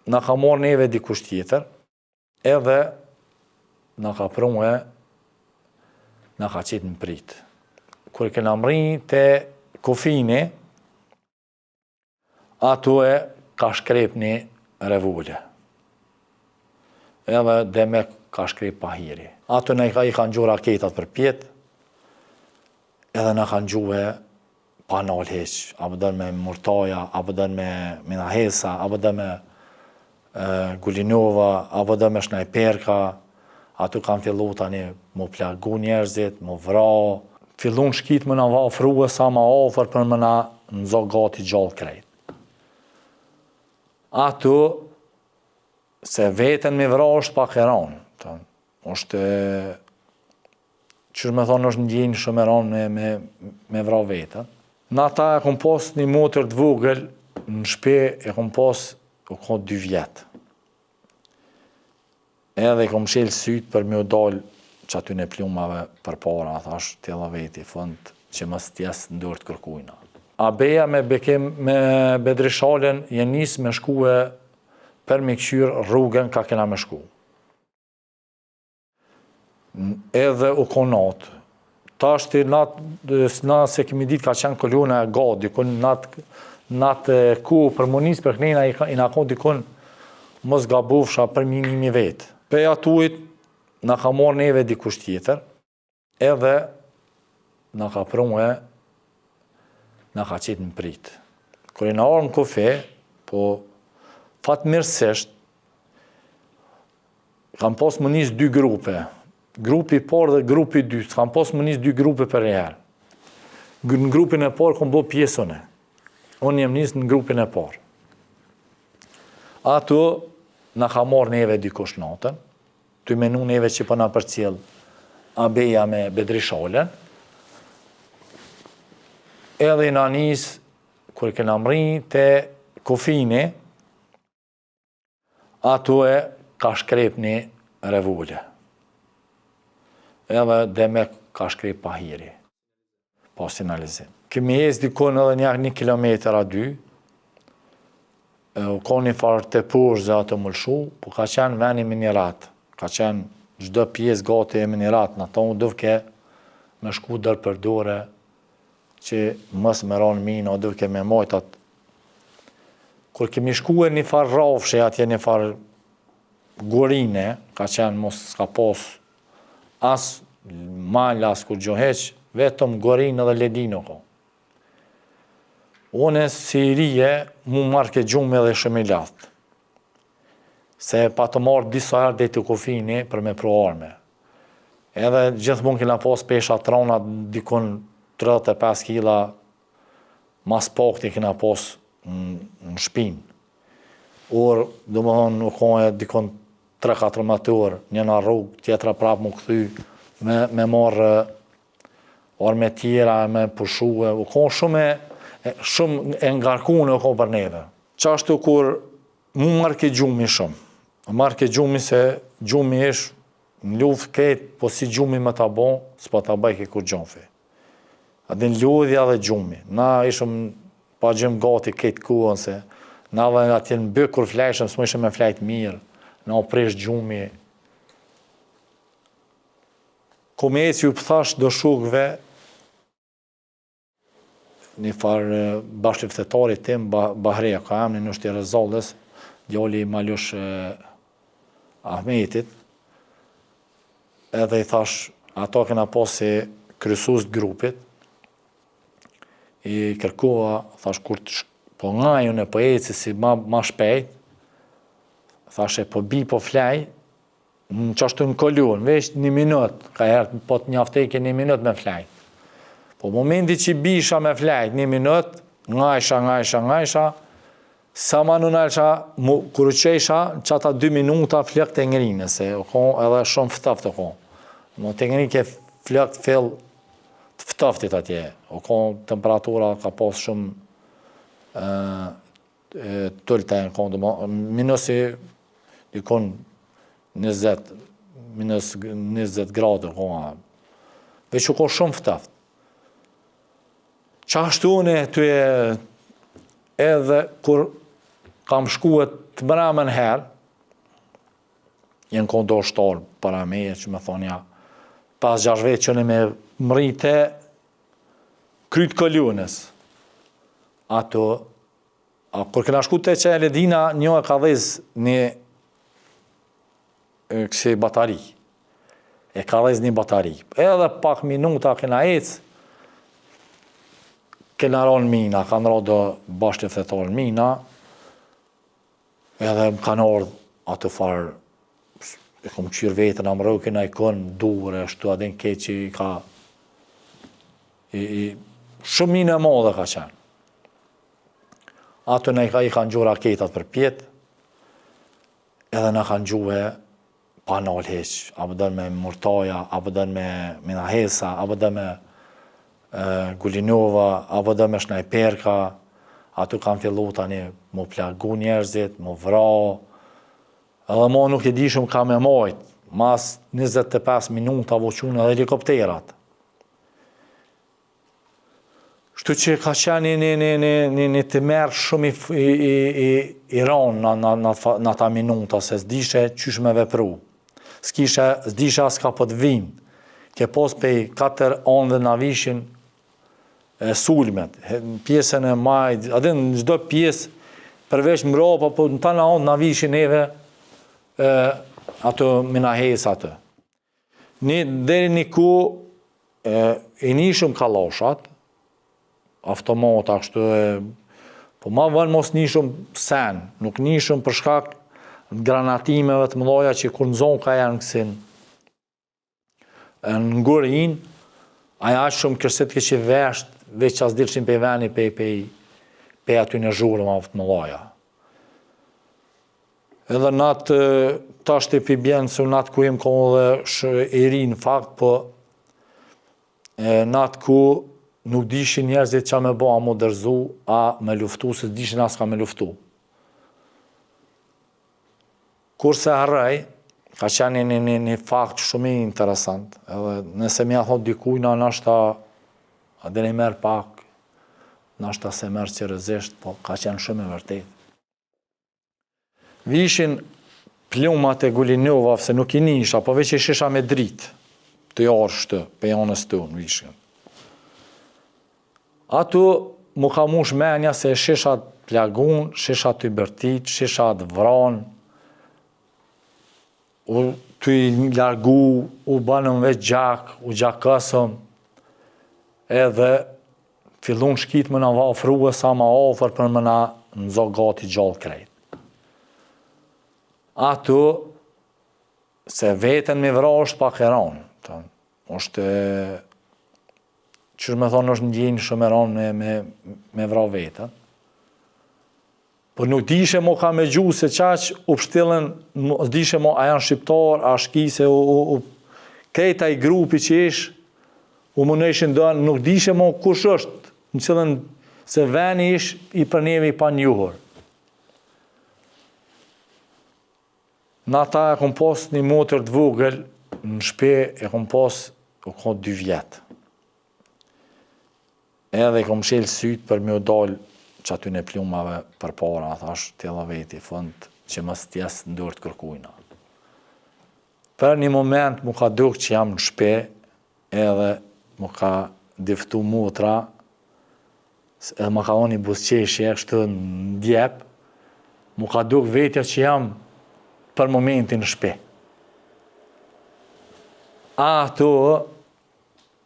na ka marrë neve dikush tjetër, edhe na ka prungue, na ka qitë në prit. Kur kena mri të kufini, atu e ka shkrep një revulle. Edhe dhe me ka shkrep pahiri. Atu ne i kanë gjuar raketat për pjetë, edhe na kanë gjuhe pa nal heq, apo dën me Murtaja, apo dën me Minahesa, apo dën me Gulinova, apo dën me Shnajperka. Atu kanë fillu tani mu plagu njerëzit, mu vra. Fillun shkit më na afrua sa ma afër për më na nxo gati gjallë krejt. Atu, se veten me vra është pak e ranë. është, qërë me thonë është ndjenjë shumë e ranë me vra vetën. Në ata e kom pas një motër të vogël, në shpe e kom pas u ka 2 vjetë. Edhe kom shelë sytë për me u dalë që aty në plumave për para, thash tjela veti, fund që mës tjesë ndër të kërkujna. Abeja me Bedrishalen je nisë me shkue për me këqyrë rrugën ka kena me shku. Edhe u konatë. Ta është na se kemi ditë ka qenë kolona e ga, dikun natë ku për munis për kënejna i na konë dikun mos gabufsha për minimi vetë. Pe atuit na ka marrë neve dikush tjetër, edhe na ka prungue, na ka qitë në prit. Kër i na arë në kufe, po fatmirësisht, kam pas më njës 2 grupe. Grupi parë dhe grupi 2, kam pas më njës 2 grupe për njerë. Në grupin e parë kom bo pjesën e. Unë jem njës në grupin e parë. Ato na ka marrë neve dikush natën, të menu neve që për na përcjell Abeja me Bedrishalen, edhe i na njës, kër kena mri të kufini, ato e ka shkrep një revulle. Edhe dhe me ka shkrep pahiri, pa sinalizim. Kemi ecë dikon edhe një 1 kilometër a 2, u ka një farë të poshtë atë mëlshu, po ka qenë veni minirat, ka qenë çdo pjesë gati e minirat, në tonë duvke me shku dër për dore, që mës me ranë mina, duvke me majtat. Kur kemi shku e një farë rafshe, atje një farë gorine, ka qenë mos s'ka pas as mal, as kur gjoheq, vetëm gorinë dhe ledino ko. Une si rije mu marrë ke gjumë edhe shumë i latë. Se pa të marrë disa herë dhe të kufini për me pro arme. Edhe gjithmonë kena pas pesha trona dikun 35 kila mas pakti kena pas në shpinë. Or, do më thonë, nuk ka dikun 3-4 matur, njëna rrugë, tjetra prapë më këthy, me marrë arme tjera, me pushue, u ka shumë e ngarkune u ka për neve. Qashtu kur mu marrë ke gjumi shumë. Marrë ke gjumi se gjumi ish në luft ketë, po si gjumi me ta bon, s'pa ta baj ke kur gjonfi. Adin lodhja dhe gjumi. Na ishëm pa gjim gati ketë kuën se na dhe atje në bëk kur flejshëm, s'më ishëm me flejt mirë, na u presh gjumi. Kome eci u pëthash do shukve, një farë bashkëftetarit tim, Bahreja, ka emnin është i Rezallës, djali i Malush Ahmetit, edhe i thash, ato kena pasi kryesues të grupit, i kërkova, thash, kur po nga ju në po eci si ma shpejt, thash e po bi po flej, në qashtu në kolon, veç 1 minut, ka herë po të njaftejke 1 minut me flej. Po momenti që bisha me flejt 1 minut, ngajsha, sa ma në nalësha, kur u qesha, që ata 2 minuta flëk të ngrinë, se u kon edhe shumë ftëft u kon. Më të ngrinë ke flëk të fill të ftëftit atje. U kon temperatura ka pas shumë tëllë në kon, minusi i kon 20 gradë u kon. Veç u kon shumë ftëft. Qashtu une të edhe kur kam shkuet të mremen herë, jenë kondo shtorë para me, që me thonë ja, 5-6 vetë që në me mrite krytë këllunës. Ato, kur këna shku të që e ledina, një e ka dhez një kësi batari. E ka dhez një batari. Edhe pak minuta këna ecë, këna ronë mina, kanë rodo bashkë të thetonë mina, edhe më kanë ardhë atë farë, e kom qyrë vetën, a më rëu këna i kënë dure, shtu adin ke që i ka, shumë minë e modhe ka qenë. Ato ne i kanë gjuhë raketat për pjetë, edhe ne kanë gjuhë pa nalë heqë, apo dërë me murtaja, apo dërë me minahesa, apo dërë me Gulinova, apo dërë me shnajperka, ato kanë fillu tani mu plagu njerëzit, mu vra, edhe mo nuk e dishëm ka me majtë, mas 25 minuta voqunë edhe helikopterat. Shtu që ka qenë një të merë shumë i ranë në ta minuta, se s'dishe qysh me vepru. S'dishe as ka po të vinë. Ke pos pej 4 anë dhe na vishin sulmet, pjesën e majtë, adin në gjdo pjesë, përveç mropa, po në ta në anë na vishin eve ato minahes atë. Deri një ku i nishëm kaloshat, automata, kështu po ma vënë mos nishëm sen, nuk nishëm për shkak granatimeve të mëdha që kur në zonë ka janë kësin në ngurin, aja shumë kërset që vesht, veç që as dilëshim pe veni pe aty në zhurëm avë të mëdha. Edhe natë, ta shte pi bjenë, se natë ku jem kohë dhe i ri në fakt, po natë ku nuk dishin njerëzit që me bo a mu dërzu, a me luftu, se dishin as ka me luftu. Kurse harrej, ka qenë një fakt shumë i interesant, edhe nëse mja thot dikujna, nashta, a dhe një merë pak, nashta se merë qërëzisht, po ka qenë shumë e vërtet. Vishin plumat e Gulinova, se nuk i nisha, po veç i shisha me dritë, të jarë shtë, pe janës të unë, vishin. Ato mu ka mush menja se shishat plagun, shishat të bërtit, shishat vran, u të i largu, u banëm veç gjak, u gjakësëm, edhe fillun shkit më në vafruë sa ma ofër për më në nëzo gati gjallë krejt. Ato, se vetën me vra është pak e ranë, është, qërë me thonë është ndjenjë shumë e ranë me vra vetën. Po nuk dishe mo ka me gju se qaq u pështillën, dishe mo a janë shqiptar, a shkise, krejta i grupi që ish, u më nëshin dënë, nuk dishe mo kush është, në cilën se veni ish i për neve i pa njuhur. Në ata e kom pos një motër të vogël, në shpe e kom pos, u kom 2 vjetë. Edhe i kom shelë sytë për mjë dalë që aty në plumave për para, thash, tjela veti, fund, që mës tjesë ndër të kërkujna. Për një moment mu ka duk që jam në shpe, edhe mu ka diftu motra, edhe mu ka onë i busqeshje, kështë në djep, mu ka duk vetja që jam për momentin në shpe. Ato,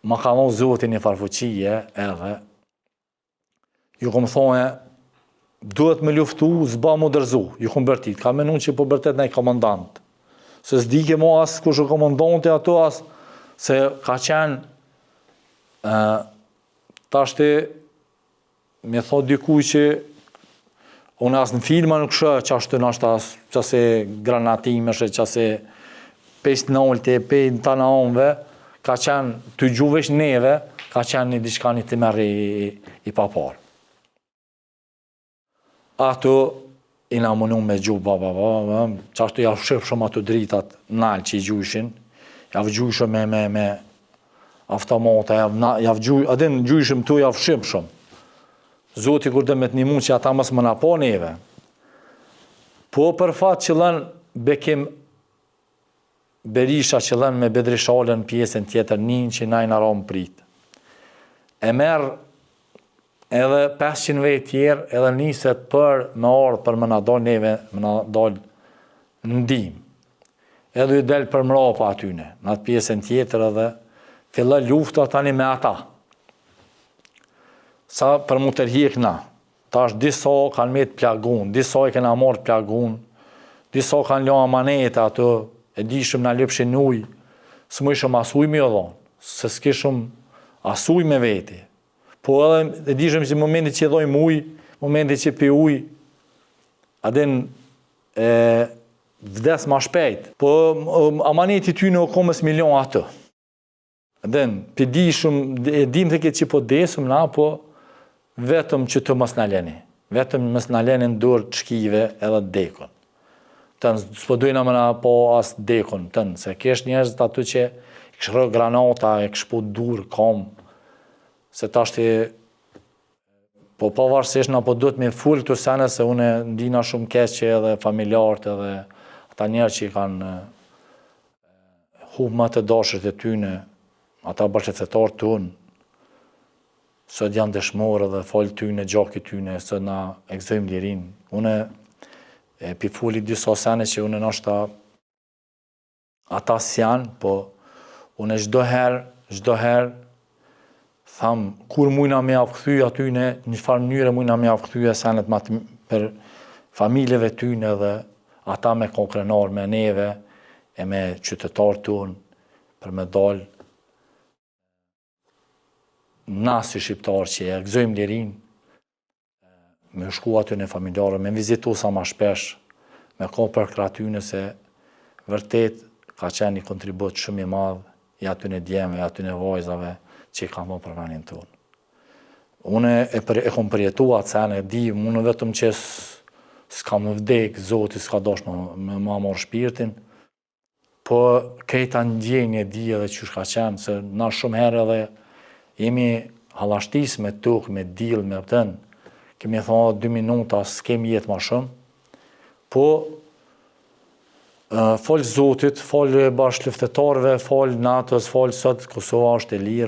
mu ka onë zotin një farfuqie, edhe, ju kom thonë, duhet me luftu, zba mu dërzu, ju kom bërtit, ka menun që po bërtet nej komandant. Se s'dike mo as kush e komandante ato as, se ka qenë, tashti, me thot dikuj që, unë as në filma nuk shë, qashtu nashta qase granatimesh, qase pes nëllte, pej në të naonve, ka qenë të gjuvesh neve, ka qenë një diçka një të merë i papar. Ato i na mënu me gju, qashtu ja shqip shumë ato dritat nalë që i gjushin, ja vëgjuj shumë me automata, ja vëgjuj, adin gjushin tu ja shqip shumë. Zoti kur dhe me të një mund që ata mësë më napo neve, Po për fat qëllën Bekim Berisha qëllën me Bedrishalën pjesën tjetër njën që najnë aromë prit. E merë edhe 500 vejtë tjerë edhe niset për me ardhë për më na dal neve, më na dal ndim. Edhe ju del për mrapa atyne, në atë pjesën tjetër edhe fillë lufta tani me ata. Sa për mu tërhjek na. Tash disa kanë me të plagun, disa i kena marrë plagun, disa kanë la amanete ato, e dishëm na lëpshin uj, së më ishëm asuj me odhon, se s'kishëm asuj me veti. Po edhe e dishëm që momentit që dhojmë uj, momentit që pi uj, adin vdes ma shpejt. Po amaneti ty në komës milion atë. Adin, pi dishëm, e dim të këtë që po desëm na, po vetëm që të mos na leni. Vetëm mos na leni në dur të shkive edhe të dekon. Tënë, s'po dujna më na po as dekon, tënë, se kesh njerëzit aty që i këshrë granata, i këshpu dur, kom, se tashti, po pavarësisht na po duhet me full të sene, se une ndina shumë keq që edhe familjarët edhe ata njerë që i kanë hub më të dashët e tyne, ata bashkëfetarë tunë, sot janë dëshmorë dhe falë tyne, gjaki tyne, sot na egzojmë lirin. Une pi fuli disa sene që une nështë ata s'janë, po une çdo herë, thamë, kur mujna me avkëthy atyne, një farë mënyre mujna me avkëthy e senet për familjeve tyne dhe ata me konkrenar me neve e me qytetarë tunë për me dalë nasi shqiptarë që e gëzojmë lirin, me shku aty në familjarë, me vizitu sa ma shpesh, me ko për këtë atyne se vërtet ka qenë një kontribut shumë i madhë i aty në djeme, i aty në vajzave që i ka më për venin tonë. Une e kom përjetu atë sene, di, une vetëm që s'ka më vdek, Zoti s'ka dosh me ma morë shpirtin, po këta ndjenje di edhe që shka qenë, se na shumë herë edhe jemi halashtis me tukë, me dil, me pëtën, kemi thonë 2 minuta, s'kemi jetë ma shumë, po folë Zotit, folë bashkë luftetarëve, folë natës, folë sot, Kosova është e lirë,